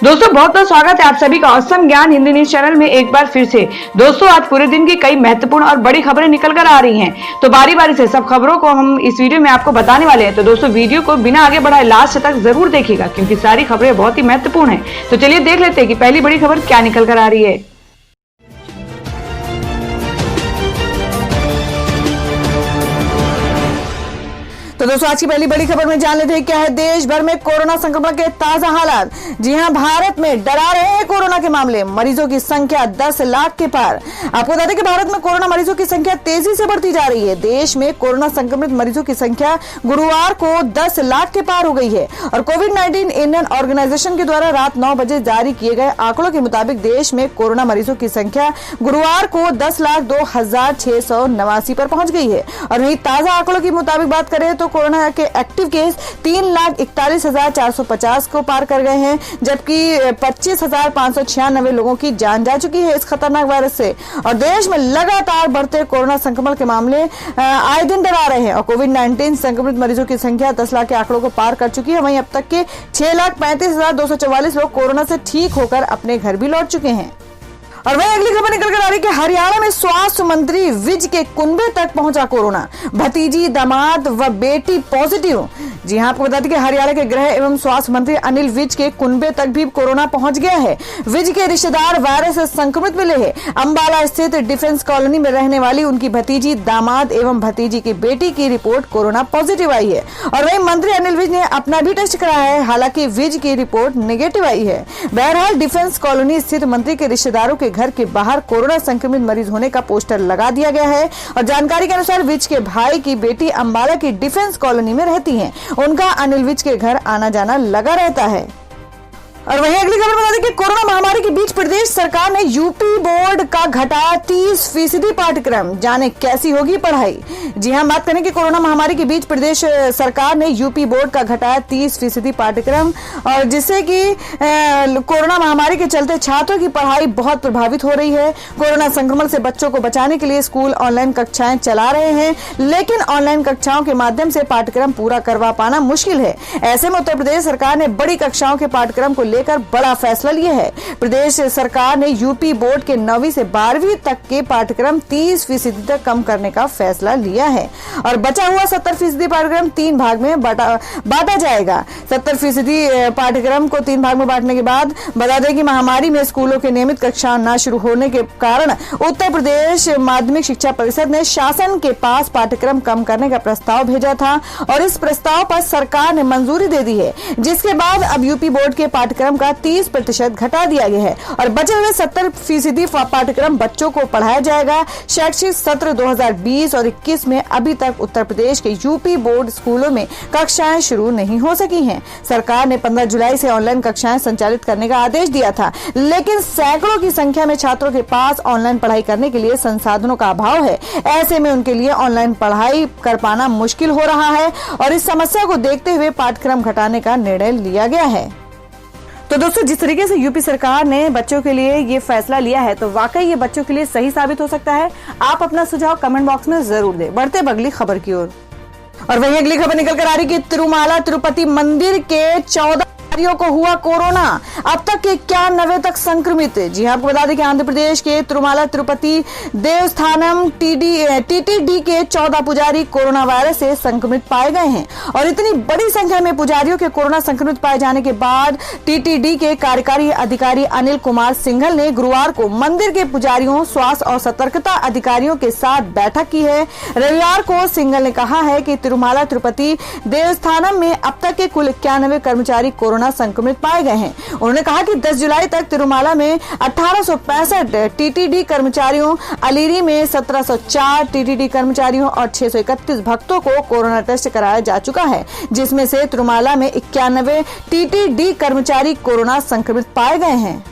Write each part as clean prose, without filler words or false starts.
दोस्तों बहुत बहुत स्वागत है आप सभी का औसम ज्ञान हिंदी न्यूज चैनल में एक बार फिर से। दोस्तों आज पूरे दिन की कई महत्वपूर्ण और बड़ी खबरें निकल कर आ रही हैं, तो बारी बारी से सब खबरों को हम इस वीडियो में आपको बताने वाले हैं। तो दोस्तों वीडियो को बिना आगे बढ़ाए लास्ट तक जरूर देखिएगा, क्योंकि सारी खबरें बहुत ही महत्वपूर्ण है। तो चलिए देख लेते हैं कि पहली बड़ी खबर क्या निकल कर आ रही है। तो दोस्तों आज की पहली बड़ी खबर में जान लेते हैं क्या है देश भर में कोरोना संक्रमण के ताजा हालात। जी हां, भारत में डरा रहे हैं कोरोना के मामले, मरीजों की संख्या 10 लाख के पार। आपको बता दें कि भारत में कोरोना मरीजों की संख्या तेजी से बढ़ती जा रही है। देश में कोरोना संक्रमित मरीजों की संख्या गुरुवार को 10 लाख के पार हो गई है और कोविड-19 इंडियन ऑर्गेनाइजेशन के द्वारा रात 9 बजे जारी किए गए आंकड़ों के मुताबिक देश में कोरोना मरीजों की संख्या गुरुवार को 10,02,689 पर पहुंच गई है। और वहीं ताजा आंकड़ों की मुताबिक बात करें तो कोरोना के एक्टिव केस 3,41,450 को पार कर गए हैं, जबकि 25,596 लोगों की जान जा चुकी है इस खतरनाक वायरस से। और देश में लगातार बढ़ते कोरोना संक्रमण के मामले आए दिन डरा रहे हैं और कोविड-19 संक्रमित मरीजों की संख्या 10 लाख के आंकड़ों को पार कर चुकी है। वहीं अब तक के 6,35,244 लोग कोरोना से ठीक होकर अपने घर भी लौट चुके हैं। और वही अगली खबर निकल कर आ रही है कि हरियाणा में स्वास्थ्य मंत्री विज के कुनबे तक पहुंचा कोरोना, भतीजी, दामाद व बेटी पॉजिटिव। जी हां, आपको बता दें कि हरियाणा के गृह एवं स्वास्थ्य मंत्री अनिल विज के कुनबे तक भी कोरोना पहुंच गया है। विज के रिश्तेदार वायरस से संक्रमित मिले हैं। अंबाला स्थित डिफेंस कॉलोनी में रहने वाली उनकी भतीजी, दामाद एवं भतीजी की बेटी की रिपोर्ट कोरोना पॉजिटिव आई है। और वही मंत्री अनिल विज ने अपना भी टेस्ट कराया है, हालांकि विज की रिपोर्ट नेगेटिव आई है। बहरहाल डिफेंस कॉलोनी स्थित मंत्री के रिश्तेदारों के घर के बाहर कोरोना संक्रमित मरीज होने का पोस्टर लगा दिया गया है। और जानकारी के अनुसार विज के भाई की बेटी अंबाला की डिफेंस कॉलोनी में रहती हैं। उनका अनिल विज के घर आना जाना लगा रहता है। और वहीं अगली खबर बता दें कि कोरोना महामारी के बीच प्रदेश सरकार ने यूपी बोर्ड का घटाया 30% पाठ्यक्रम। जाने कैसी होगी पढ़ाई। जी हां, बात करें कि कोरोना महामारी के बीच प्रदेश सरकार ने यूपी बोर्ड का घटाया 30% पाठ्यक्रम, और जिससे कि कोरोना महामारी के चलते छात्रों की पढ़ाई बहुत प्रभावित हो रही है। कोरोना संक्रमण से बच्चों को बचाने के लिए स्कूल ऑनलाइन कक्षाएं चला रहे हैं, लेकिन ऑनलाइन कक्षाओं के माध्यम से पाठ्यक्रम पूरा करवा पाना मुश्किल है। ऐसे में उत्तर प्रदेश सरकार ने बड़ी कक्षाओं के पाठ्यक्रम को लेकर बड़ा फैसला लिया है। प्रदेश सरकार ने यूपी बोर्ड के 9वीं से 12वीं तक के पाठ्यक्रम 30% तक कम करने का फैसला लिया है और बचा हुआ 70% पाठ्यक्रम 3 भाग में बांटा जाएगा। 70% पाठ्यक्रम को 3 भाग में बांटने के बाद बता दें कि महामारी में स्कूलों के नियमित कक्षा न शुरू होने के कारण उत्तर प्रदेश माध्यमिक शिक्षा परिषद ने शासन के पास पाठ्यक्रम कम करने का प्रस्ताव भेजा था और इस प्रस्ताव पर सरकार ने मंजूरी दे दी है, जिसके बाद अब यूपी बोर्ड के पाठ्यक्रम का 30% घटा दिया गया है और बचे हुए 70% पाठ्यक्रम बच्चों को पढ़ाया जाएगा। शैक्षिक सत्र 2020 और 21 में अभी तक उत्तर प्रदेश के यूपी बोर्ड स्कूलों में कक्षाएं शुरू नहीं हो सकी हैं। सरकार ने 15 जुलाई से ऑनलाइन कक्षाएं संचालित करने का आदेश दिया था, लेकिन सैकड़ों की संख्या में छात्रों के पास ऑनलाइन पढ़ाई करने के लिए संसाधनों का अभाव है। ऐसे में उनके लिए ऑनलाइन पढ़ाई कर पाना मुश्किल हो रहा है और इस समस्या को देखते हुए पाठ्यक्रम घटाने का निर्णय लिया गया है। तो दोस्तों, जिस तरीके से यूपी सरकार ने बच्चों के लिए ये फैसला लिया है, तो वाकई ये बच्चों के लिए सही साबित हो सकता है। आप अपना सुझाव कमेंट बॉक्स में जरूर दें। बढ़ते अगली खबर की ओर। और वहीं अगली खबर निकल कर आ रही कि तिरुमाला तिरुपति मंदिर के 14 को हुआ कोरोना, अब तक के 91 तक संक्रमित। जी हां, आपको बता दें कि आंध्र प्रदेश के तिरुमाला तिरुपति देवस्थानम टीटीडी के 14 पुजारी कोरोना वायरस से संक्रमित पाए गए हैं और इतनी बड़ी संख्या में पुजारियों के कोरोना संक्रमित पाए जाने के बाद टीटीडी के कार्यकारी अधिकारी अनिल कुमार सिंघल ने गुरुवार को मंदिर के पुजारियों, स्वास्थ्य और सतर्कता अधिकारियों के साथ बैठक की है। रविवार को सिंघल ने कहा है कि तिरुमाला तिरुपति देवस्थानम में अब तक के कुल 91 कर्मचारी कोरोना संक्रमित पाए गए हैं। उन्होंने कहा कि 10 जुलाई तक तिरुमाला में 1865 टीटीडी कर्मचारियों, अलीरी में 1704 टीटीडी कर्मचारियों और 631 भक्तों को कोरोना टेस्ट कराया जा चुका है, जिसमें से तिरुमाला में 91 टीटीडी कर्मचारी कोरोना संक्रमित पाए गए हैं।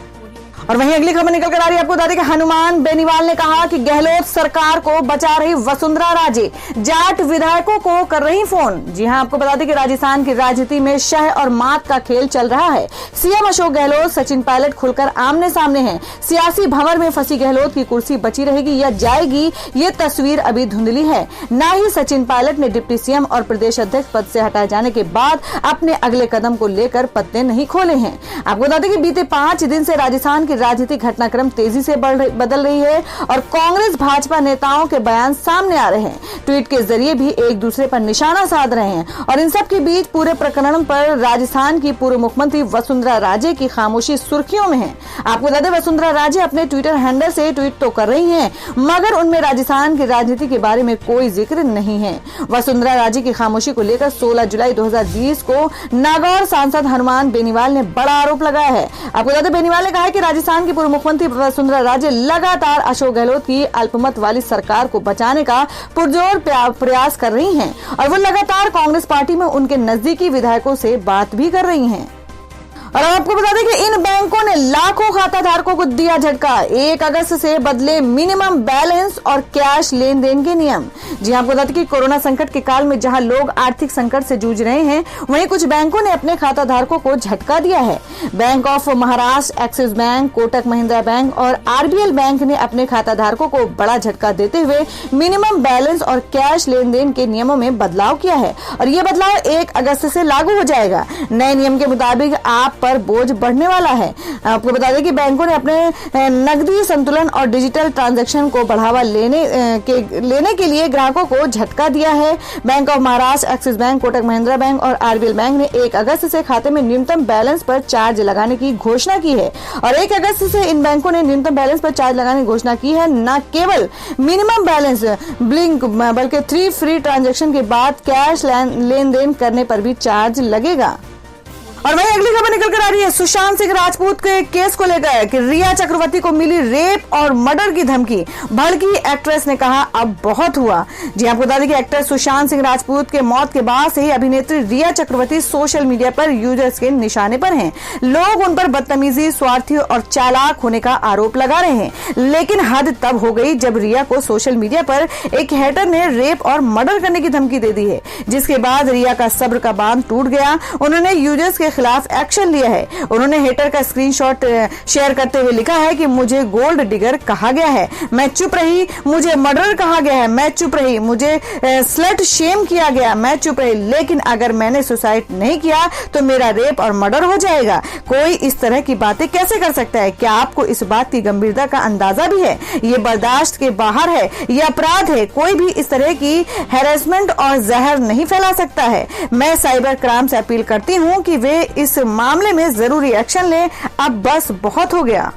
और वहीं अगली खबर निकल कर आ रही है, आपको बता दें कि हनुमान बेनीवाल ने कहा कि गहलोत सरकार को बचा रही वसुंधरा राजे, जाट विधायकों को कर रही फोन। जी हां, आपको बता दें कि राजस्थान की राजनीति में शह और मात का खेल चल रहा है। सीएम अशोक गहलोत सचिन पायलट खुलकर आमने सामने हैं। सियासी भंवर में फंसी गहलोत की कुर्सी बची रहेगी या जाएगी, ये तस्वीर अभी धुंधली है। न ही सचिन पायलट ने डिप्टी सीएम और प्रदेश अध्यक्ष पद से हटाए जाने के बाद अपने अगले कदम को लेकर पत्ते नहीं खोले हैं। आपको बता दें कि बीते 5 दिन से राजस्थान की राजनीतिक घटनाक्रम तेजी से बदल रही है और कांग्रेस भाजपा नेताओं के बयान सामने आ रहे हैं। ट्वीट के जरिए भी एक दूसरे पर निशाना साध रहे हैं और इन सब के बीच पूरे प्रकरण पर राजस्थान की पूर्व मुख्यमंत्री वसुंधरा राजे की खामोशी सुर्खियों में है। आपको बता दें, वसुंधरा राजे अपने ट्विटर हैंडल से ट्वीट तो कर रही हैं, मगर उनमें राजस्थान की राजनीति के बारे में कोई जिक्र नहीं है। वसुंधरा राजे की खामोशी को लेकर 16 जुलाई 2020 को नागौर सांसद हनुमान बेनीवाल ने बड़ा आरोप लगाया है। आपको बता दें, बेनीवाल ने कहा है कि राजस्थान की पूर्व मुख्यमंत्री वसुंधरा राजे लगातार अशोक गहलोत की अल्पमत वाली सरकार को बचाने का पुरजोर प्रयास कर रही हैं और वो लगातार कांग्रेस पार्टी में उनके नजदीकी विधायकों से बात भी कर रही हैं। और आपको बता दें कि इन बैंकों ने लाखों खाता धारकों को दिया झटका। 1 अगस्त से बदले मिनिमम बैलेंस और कैश लेन देन के नियम। जी आपको बता दें कि कोरोना संकट के काल में जहां लोग आर्थिक संकट से जूझ रहे हैं, वहीं कुछ बैंकों ने अपने खाता धारकों को झटका दिया है। Bank of Maharashtra, axis bank, Kotak Mahindra bank और आरबीएल बैंक ने अपने खाता धारकों को बड़ा झटका देते हुए मिनिमम बैलेंस और कैश लेन देन के नियमों में बदलाव किया है और ये बदलाव 1 अगस्त से लागू हो जाएगा। नए नियम के मुताबिक आप पर बोझ बढ़ने वाला है। आपको बता दें कि बैंकों ने अपने नकदी संतुलन और डिजिटल ट्रांजैक्शन को बढ़ावा लेने के लिए ग्राहकों को झटका दिया है। Bank of Maharashtra, axis bank, Kotak Mahindra bank और आरबीएल बैंक ने 1 अगस्त से खाते में न्यूनतम बैलेंस पर चार्ज लगाने की घोषणा की है और 1 अगस्त से इन बैंकों ने न्यूनतम बैलेंस पर चार्ज लगाने की घोषणा की है। न केवल मिनिमम बैलेंस ब्लिंक बल्कि 3 फ्री ट्रांजैक्शन के बाद कैश लेन देन करने पर भी चार्ज लगेगा। और वहीं अगली खबर निकल कर आ रही है सुशांत सिंह राजपूत के केस को लेकर कि रिया चक्रवर्ती को मिली रेप और मर्डर की धमकी। भड़की एक्ट्रेस ने कहा अब बहुत हुआ। जी आपको बता दें कि एक्टर सुशांत सिंह राजपूत के मौत के बाद से ही अभिनेत्री रिया चक्रवर्ती सोशल मीडिया पर यूजर्स के निशाने पर हैं। लोग उन पर बदतमीजी, स्वार्थी और चालाक होने का आरोप लगा रहे हैं, लेकिन हद तब हो गई जब रिया को सोशल मीडिया पर एक हेटर ने रेप और मर्डर करने की धमकी दे दी है, जिसके बाद रिया का सब्र का बांध टूट गया। उन्होंने यूजर्स के खिलाफ एक्शन लिया है। उन्होंने हेटर का स्क्रीनशॉट शेयर करते हुए लिखा है कि मुझे गोल्ड डिगर कहा गया है, मैं चुप रही। मुझे मर्डर कहा गया है, मैं चुप रही। मुझे स्लट शेम किया गया, मैं चुप रही। लेकिन अगर मैंने सुसाइड नहीं किया तो मेरा रेप और मर्डर हो जाएगा। कोई इस तरह की बातें कैसे कर सकता है? क्या आपको इस बात की गंभीरता का अंदाजा भी है? ये बर्दाश्त के बाहर है, ये अपराध है। कोई भी इस तरह की हैरेसमेंट और जहर नहीं फैला सकता है। मैं साइबर क्राइम से अपील करती हूँ कि वे इस मामले में जरूरी एक्शन लें। अब बस बहुत हो गया।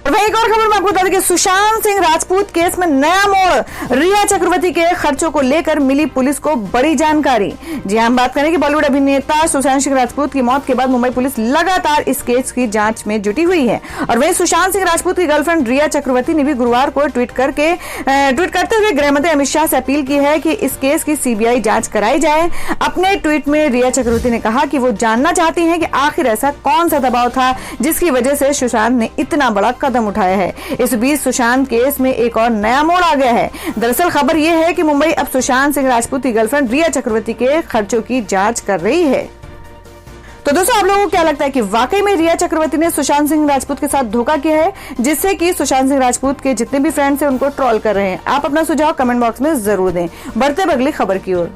वही एक और खबर मैं आपको बता दूं कि सुशांत सिंह राजपूत केस में नया मोड़। रिया चक्रवर्ती के खर्चों को लेकर मिली पुलिस को बड़ी जानकारी। जी हम बात करें कि बॉलीवुड अभिनेता सुशांत सिंह राजपूत की मौत के बाद मुंबई पुलिस लगातार इस केस की जांच में जुटी हुई है और वहीं सुशांत सिंह राजपूत की गर्लफ्रेंड रिया चक्रवर्ती ने भी गुरुवार को ट्वीट करते हुए गृहमंत्री अमित शाह से अपील की है कि इस केस की सीबीआई जांच कराई जाए। अपने ट्वीट में रिया चक्रवर्ती ने कहा कि वो जानना चाहती है कि आखिर ऐसा कौन सा दबाव था जिसकी वजह से सुशांत ने इतना बड़ा कदम उठाया है। इस बीच सुशांत केस में एक और नया मोड़ आ गया है। दरअसल खबर यह है कि मुंबई अब सुशांत सिंह राजपूत की गर्लफ्रेंड रिया चक्रवर्ती के खर्चों की जांच कर रही है। तो दोस्तों, आप लोगों को क्या लगता है कि वाकई में रिया चक्रवर्ती ने सुशांत सिंह राजपूत के साथ धोखा किया है, जिससे कि सुशांत सिंह राजपूत के जितने भी फ्रेंड्स हैं उनको ट्रोल कर रहे हैं? आप अपना सुझाव कमेंट बॉक्स में जरूर दें। बढ़ते हैं अगली खबर की ओर।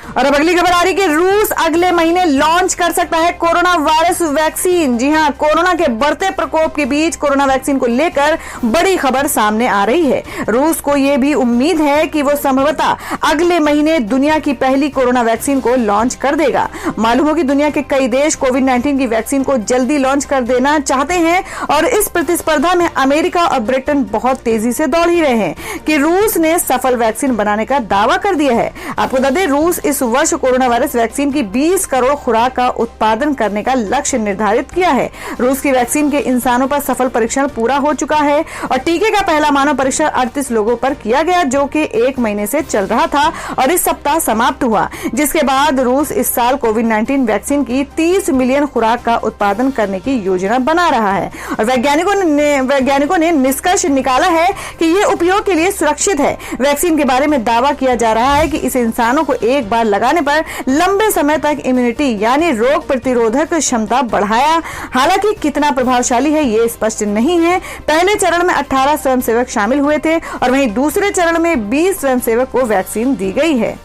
और अब अगली खबर आ रही है कि रूस अगले महीने लॉन्च कर सकता है कोरोना वायरस वैक्सीन। जी हां, कोरोना के बढ़ते प्रकोप के बीच कोरोना वैक्सीन को लेकर बड़ी खबर सामने आ रही है। रूस को यह भी उम्मीद है कि वो संभवतः अगले महीने दुनिया की पहली कोरोना वैक्सीन को लॉन्च कर देगा। मालूम हो कि दुनिया के कई देश कोविड-19 की वैक्सीन को जल्दी लॉन्च कर देना चाहते हैं और इस प्रतिस्पर्धा में अमेरिका और ब्रिटेन बहुत तेजी से दौड़ ही रहे हैं कि रूस ने सफल वैक्सीन बनाने का दावा कर दिया है। आपको बता दें, रूस इस इस वर्ष कोरोना वायरस वैक्सीन की 20 करोड़ खुराक का उत्पादन करने का लक्ष्य निर्धारित किया है। रूस की वैक्सीन के इंसानों पर सफल परीक्षण पूरा हो चुका है और टीके का पहला मानव परीक्षण 38 लोगों पर किया गया, जो कि 1 महीने से चल रहा था और इस सप्ताह समाप्त हुआ, जिसके बाद रूस इस साल कोविड-19 वैक्सीन की 30 मिलियन खुराक का उत्पादन करने की योजना बना रहा है। और वैज्ञानिकों ने निष्कर्ष निकाला है कि ये उपयोग के लिए सुरक्षित है। वैक्सीन के बारे में दावा किया जा रहा है कि इसे इंसानों को एक बार लगाने पर लंबे समय तक इम्यूनिटी यानी रोग प्रतिरोधक क्षमता बढ़ाया। हालांकि कितना प्रभावशाली है ये स्पष्ट नहीं है। पहले चरण में 18 स्वयंसेवक शामिल हुए थे और वहीं दूसरे चरण में 20 स्वयंसेवक को वैक्सीन दी गई है।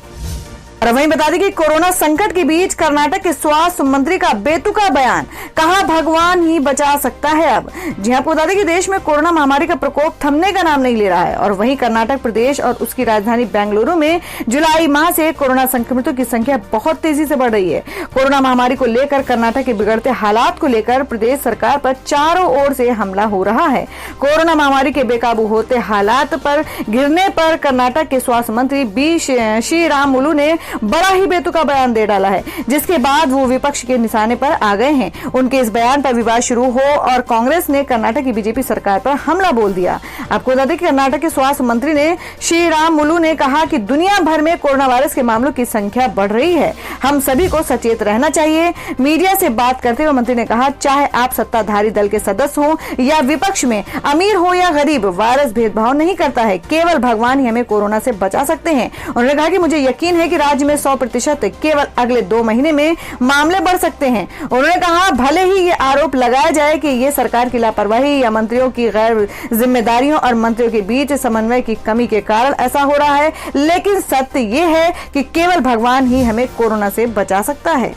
और वहीं बता दें कि कोरोना संकट के बीच कर्नाटक के स्वास्थ्य मंत्री का बेतुका बयान, कहा भगवान ही बचा सकता है। अब जी आपको बता दें कि देश में कोरोना महामारी का प्रकोप थमने का नाम नहीं ले रहा है और वहीं कर्नाटक प्रदेश और उसकी राजधानी बेंगलुरु में जुलाई माह से कोरोना संक्रमितों की संख्या बहुत तेजी से बढ़ रही है। कोरोना महामारी को लेकर कर्नाटक के बिगड़ते हालात को लेकर प्रदेश सरकार पर चारों ओर से हमला हो रहा है। कोरोना महामारी के बेकाबू होते हालात पर गिरने पर कर्नाटक के स्वास्थ्य मंत्री बी श्रीरामुलु ने बड़ा ही बेतुका बयान दे डाला है, जिसके बाद वो विपक्ष के निशाने पर आ गए हैं। उनके इस बयान पर विवाद शुरू हो और कांग्रेस ने कर्नाटक की बीजेपी सरकार पर हमला बोल दिया। आपको बता दें कि कर्नाटक के स्वास्थ्य मंत्री ने श्रीरामुलु ने कहा कि दुनिया भर में कोरोना वायरस के मामलों की संख्या बढ़ रही है, हम सभी को सचेत रहना चाहिए। मीडिया से बात करते हुए मंत्री ने कहा, चाहे आप सत्ताधारी दल के सदस्य हो या विपक्ष में, अमीर हो या गरीब, वायरस भेदभाव नहीं करता है, केवल भगवान ही हमें कोरोना से बचा सकते हैं। उन्होंने कहा कि मुझे यकीन है कि राज्य में 100% केवल अगले 2 महीने में मामले बढ़ सकते हैं। उन्होंने कहा, भले ही ये आरोप लगाया जाए कि ये सरकार की लापरवाही या मंत्रियों की गैर जिम्मेदारियों और मंत्रियों के बीच समन्वय की कमी के कारण ऐसा हो रहा है, लेकिन सत्य ये है कि केवल भगवान ही हमें कोरोना से बचा सकता है।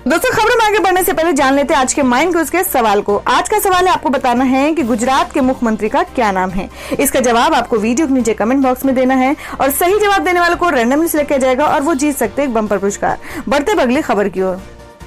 दोस्तों, खबरों में आगे बढ़ने से पहले जान लेते हैं आज के माइंड क्विज के सवाल को। आज का सवाल है, आपको बताना है कि गुजरात के मुख्यमंत्री का क्या नाम है। इसका जवाब आपको वीडियो के नीचे कमेंट बॉक्स में देना है और सही जवाब देने वाले को रैंडमली सिलेक्ट किया जाएगा और वो जीत सकते हैं एक बम्पर पुरस्कार। बढ़ते अगली खबर की ओर।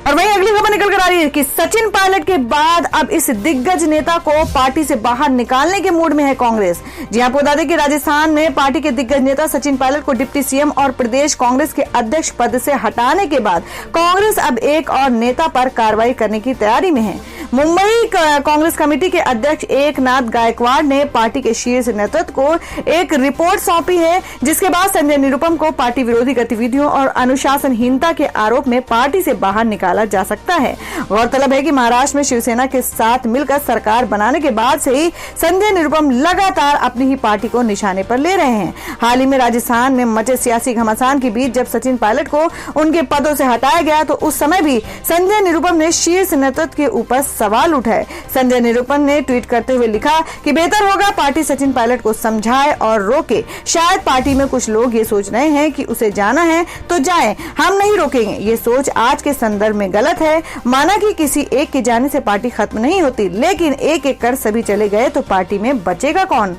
और वहीं अगली खबर निकल कर आ रही है कि सचिन पायलट के बाद अब इस दिग्गज नेता को पार्टी से बाहर निकालने के मूड में है कांग्रेस। जी आपको बता दें कि राजस्थान में पार्टी के दिग्गज नेता सचिन पायलट को डिप्टी सीएम और प्रदेश कांग्रेस के अध्यक्ष पद से हटाने के बाद कांग्रेस अब एक और नेता पर कार्रवाई करने की तैयारी में है। मुंबई कांग्रेस कमेटी के अध्यक्ष एकनाथ गायकवाड़ ने पार्टी के शीर्ष नेतृत्व को एक रिपोर्ट सौंपी है, जिसके बाद संजय निरुपम को पार्टी विरोधी गतिविधियों और अनुशासनहीनता के आरोप में पार्टी से बाहर निकाला जा सकता है। गौरतलब है कि महाराष्ट्र में शिवसेना के साथ मिलकर सरकार बनाने के बाद से ही संजय निरुपम लगातार अपनी ही पार्टी को निशाने पर ले रहे हैं। हाल ही में राजस्थान में मचे सियासी घमासान के बीच जब सचिन पायलट को उनके पदों से हटाया गया तो उस समय भी संजय निरुपम ने शीर्ष नेतृत्व के ऊपर सवाल उठाए। संजय निरुपम ने ट्वीट करते हुए लिखा कि बेहतर होगा पार्टी सचिन पायलट को समझाए और रोके। शायद पार्टी में कुछ लोग ये सोच रहे हैं कि उसे जाना है तो जाए, हम नहीं रोकेंगे। ये सोच आज के संदर्भ में गलत है। माना कि किसी एक के जाने से पार्टी खत्म नहीं होती, लेकिन एक एक कर सभी चले गए तो पार्टी में बचेगा कौन।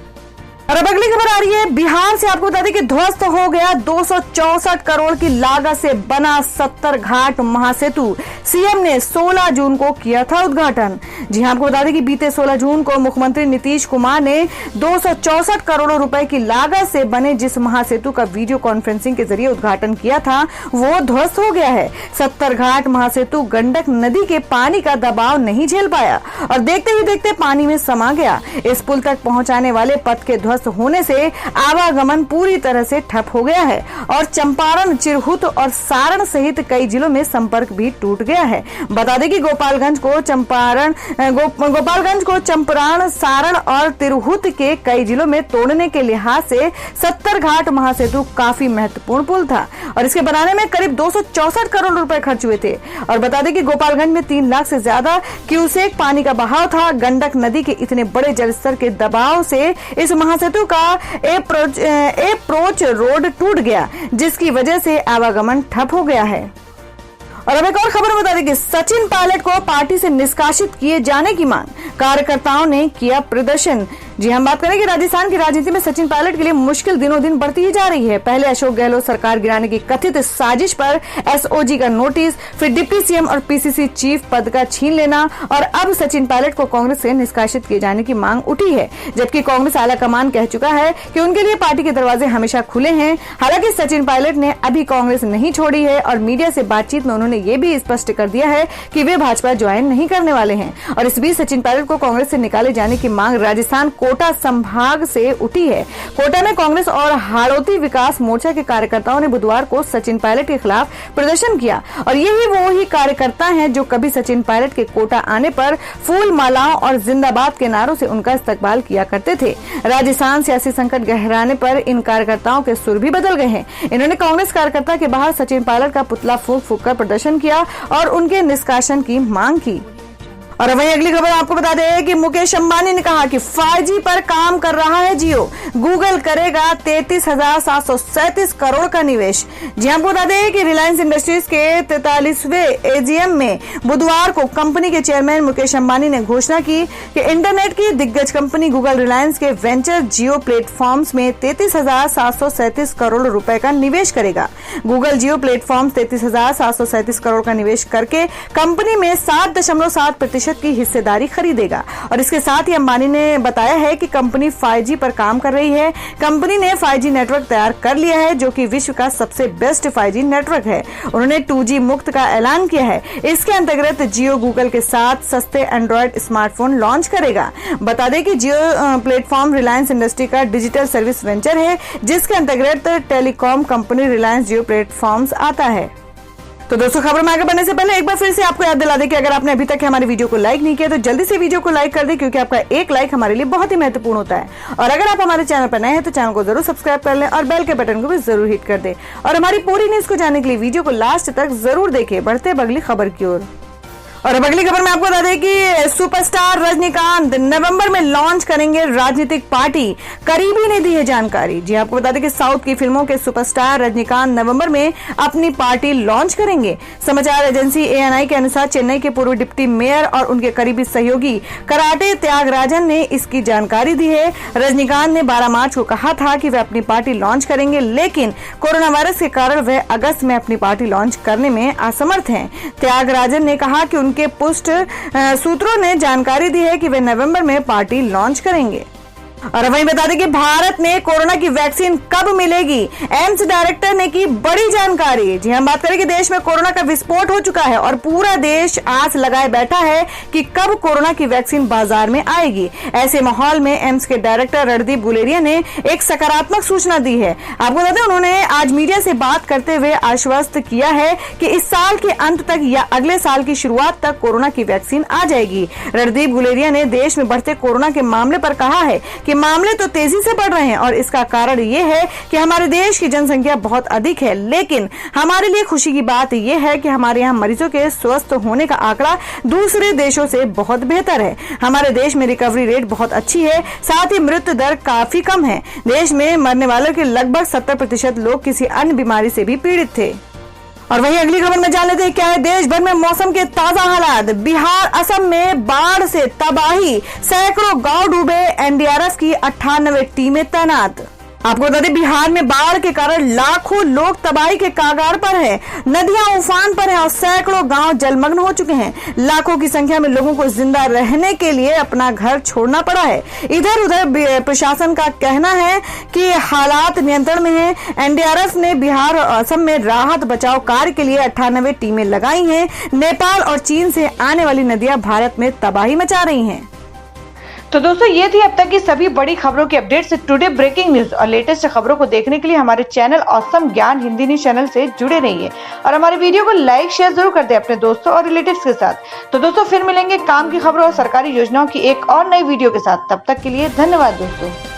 और अब अगली खबर आ रही है बिहार से। आपको बता दें कि ध्वस्त हो गया 264 करोड़ की लागत से बना 70 घाट महासेतु। सीएम ने 16 जून को किया था उद्घाटन। जी हां, आपको बता दें कि बीते 16 जून को मुख्यमंत्री नीतीश कुमार ने 264 करोड़ रुपए की लागत से बने जिस महासेतु का वीडियो कॉन्फ्रेंसिंग के जरिए उद्घाटन किया था वो ध्वस्त हो गया है। 70 घाट महासेतु गंडक नदी के पानी का दबाव नहीं झेल पाया और देखते ही देखते पानी में समा गया। इस पुल तक पहुंचाने वाले पथ के ध्वस्त होने से आवागमन पूरी तरह से ठप हो गया है और चंपारण, चिरहुत और सारण सहित कई जिलों में संपर्क भी टूट गया है। बता दें कि गोपालगंज को चंपारण, सारण और तिरहुत के कई जिलों में तोड़ने के लिहाज से 70 घाट महासेतु काफी महत्वपूर्ण पुल था और इसके बनाने में करीब 264 करोड़ रुपए खर्च हुए थे। और बता दें कि गोपालगंज में 3 लाख से ज्यादा क्यूसेक पानी का बहाव था। गंडक नदी के इतने बड़े जलस्तर के दबाव से इस महासेतु का अप्रोच रोड टूट गया, जिसकी वजह से आवागमन ठप हो गया है। और अब एक और खबर बता दें कि सचिन पायलट को पार्टी से निष्कासित किए जाने की मांग, कार्यकर्ताओं ने किया प्रदर्शन। जी हम बात करें कि राजस्थान की राजनीति में सचिन पायलट के लिए मुश्किल दिनों दिन बढ़ती ही जा रही है। पहले अशोक गहलोत सरकार गिराने की कथित साजिश पर एसओजी का नोटिस, फिर डिप्टी सीएम और पीसीसी चीफ पद का छीन लेना और अब सचिन पायलट को कांग्रेस से निष्कासित किए जाने की मांग उठी है, जबकि कांग्रेस आलाकमान कह चुका है कि उनके लिए पार्टी के दरवाजे हमेशा खुले हैं। हालांकि सचिन पायलट ने अभी कांग्रेस नहीं छोड़ी है और मीडिया से बातचीत में उन्होंने ये भी स्पष्ट कर दिया है कि वे भाजपा ज्वाइन नहीं करने वाले हैं। और इस बीच सचिन पायलट को कांग्रेस से निकाले जाने की मांग राजस्थान कोटा संभाग से उठी है। कोटा में कांग्रेस और हाड़ौती विकास मोर्चा के कार्यकर्ताओं ने बुधवार को सचिन पायलट के खिलाफ प्रदर्शन किया और यही वो ही कार्यकर्ता हैं जो कभी सचिन पायलट के कोटा आने पर फूल मालाओं और जिंदाबाद के नारों से उनका इस्तकबाल किया करते थे। राजस्थान सियासी संकट गहराने पर इन कार्यकर्ताओं के सुर भी बदल गए हैं। इन्होंने कांग्रेस कार्यकर्ता के बाहर सचिन पायलट का पुतला फूंक फूंक कर प्रदर्शन किया और उनके निष्कासन की मांग की। और वहीं अगली खबर आपको बता दें कि मुकेश अंबानी ने कहा कि 5G पर काम कर रहा है जियो, गूगल करेगा 33,737 करोड़ का निवेश। जी आपको बता दें कि रिलायंस इंडस्ट्रीज के 43वें एजीएम में बुधवार को कंपनी के चेयरमैन मुकेश अंबानी ने घोषणा की कि इंटरनेट की दिग्गज कंपनी गूगल रिलायंस के वेंचर जियो प्लेटफॉर्म्स में 33,737 करोड़ रुपए का निवेश करेगा। गूगल जियो प्लेटफॉर्म्स 33,737 करोड़ का निवेश करके कंपनी में 7.7% की हिस्सेदारी खरीदेगा। और इसके साथ ही अंबानी ने बताया है कि कंपनी 5G पर काम कर रही है। कंपनी ने 5G नेटवर्क तैयार कर लिया है जो कि विश्व का सबसे बेस्ट 5G नेटवर्क है। उन्होंने 2G मुक्त का ऐलान किया है। इसके अंतर्गत जियो गूगल के साथ सस्ते एंड्रॉयड स्मार्टफोन लॉन्च करेगा। बता दें कि जियो प्लेटफॉर्म रिलायंस इंडस्ट्री का डिजिटल सर्विस वेंचर है जिसके अंतर्गत टेलीकॉम कंपनी रिलायंस जियो प्लेटफॉर्म्स आता है। तो दोस्तों खबर में आगे बढ़ने से पहले एक बार फिर से आपको याद दिला दें कि अगर आपने अभी तक हमारी वीडियो को लाइक नहीं किया तो जल्दी से वीडियो को लाइक कर दें, क्योंकि आपका एक लाइक हमारे लिए बहुत ही महत्वपूर्ण होता है। और अगर आप हमारे चैनल पर नए हैं तो चैनल को जरूर सब्सक्राइब कर लें और बेल के बटन को भी जरूर हिट कर दें। और हमारी पूरी न्यूज को जानने के लिए वीडियो को लास्ट तक जरूर देखें। बढ़ते हैं अगली खबर की ओर। और अब अगली खबर में आपको बता दें कि सुपरस्टार रजनीकांत नवंबर में लॉन्च करेंगे राजनीतिक पार्टी, करीबी ने दी है जानकारी। जी आपको बता दें कि साउथ की फिल्मों के सुपरस्टार रजनीकांत नवंबर में अपनी पार्टी लॉन्च करेंगे। समाचार एजेंसी एएनआई के अनुसार चेन्नई के पूर्व डिप्टी मेयर और उनके करीबी सहयोगी कराटे त्यागराजन ने इसकी जानकारी दी है। रजनीकांत ने 12 मार्च को कहा था कि वे अपनी पार्टी लॉन्च करेंगे, लेकिन कोरोना वायरस के कारण वे अगस्त में अपनी पार्टी लॉन्च करने में असमर्थ हैं। त्यागराजन ने कहा कि उनके पुष्ट सूत्रों ने जानकारी दी है कि वे नवंबर में पार्टी लॉन्च करेंगे। और वहीं बता दें कि भारत में कोरोना की वैक्सीन कब मिलेगी, एम्स डायरेक्टर ने की बड़ी जानकारी। जी हम बात करें कि देश में कोरोना का विस्फोट हो चुका है और पूरा देश आस लगाए बैठा है कि कब कोरोना की वैक्सीन बाजार में आएगी। ऐसे माहौल में एम्स के डायरेक्टर रणदीप गुलेरिया ने एक सकारात्मक सूचना दी है। आपको बता दें उन्होंने आज मीडिया से बात करते हुए आश्वस्त किया है कि इस साल के अंत तक या अगले साल की शुरुआत तक कोरोना की वैक्सीन आ जाएगी। रणदीप गुलेरिया ने देश में बढ़ते कोरोना के मामले पर कहा है कि मामले तो तेजी से बढ़ रहे हैं और इसका कारण ये है कि हमारे देश की जनसंख्या बहुत अधिक है, लेकिन हमारे लिए खुशी की बात ये है कि हमारे यहाँ मरीजों के स्वस्थ होने का आंकड़ा दूसरे देशों से बहुत बेहतर है। हमारे देश में रिकवरी रेट बहुत अच्छी है, साथ ही मृत्यु दर काफी कम है। देश में मरने वालों के लगभग 70% लोग किसी अन्य बीमारी से भी पीड़ित थे। और वहीं अगली खबर में जान लेते हैं क्या है देश भर में मौसम के ताजा हालात। बिहार असम में बाढ़ से तबाही, सैकड़ों गांव डूबे, एनडीआरएफ की 98 टीमें तैनात। आपको बता दें बिहार में बाढ़ के कारण लाखों लोग तबाही के कगार पर हैं, नदियां उफान पर हैं और सैकड़ों गांव जलमग्न हो चुके हैं। लाखों की संख्या में लोगों को जिंदा रहने के लिए अपना घर छोड़ना पड़ा है। इधर उधर प्रशासन का कहना है कि हालात नियंत्रण में हैं। एनडीआरएफ ने बिहार और असम में राहत बचाव कार्य के लिए 98 टीमें लगाई हैं। नेपाल और चीन से आने वाली नदियां भारत में तबाही मचा रही हैं। तो दोस्तों ये थी अब तक की सभी बड़ी खबरों की अपडेट से टुडे ब्रेकिंग न्यूज और लेटेस्ट खबरों को देखने के लिए हमारे चैनल ऑसम ज्ञान हिंदी न्यूज चैनल से जुड़े रहिए और हमारे वीडियो को लाइक शेयर जरूर कर दें अपने दोस्तों और रिलेटिव्स के साथ। तो दोस्तों फिर मिलेंगे काम की खबरों और सरकारी योजनाओं की एक और नई वीडियो के साथ। तब तक के लिए धन्यवाद दोस्तों।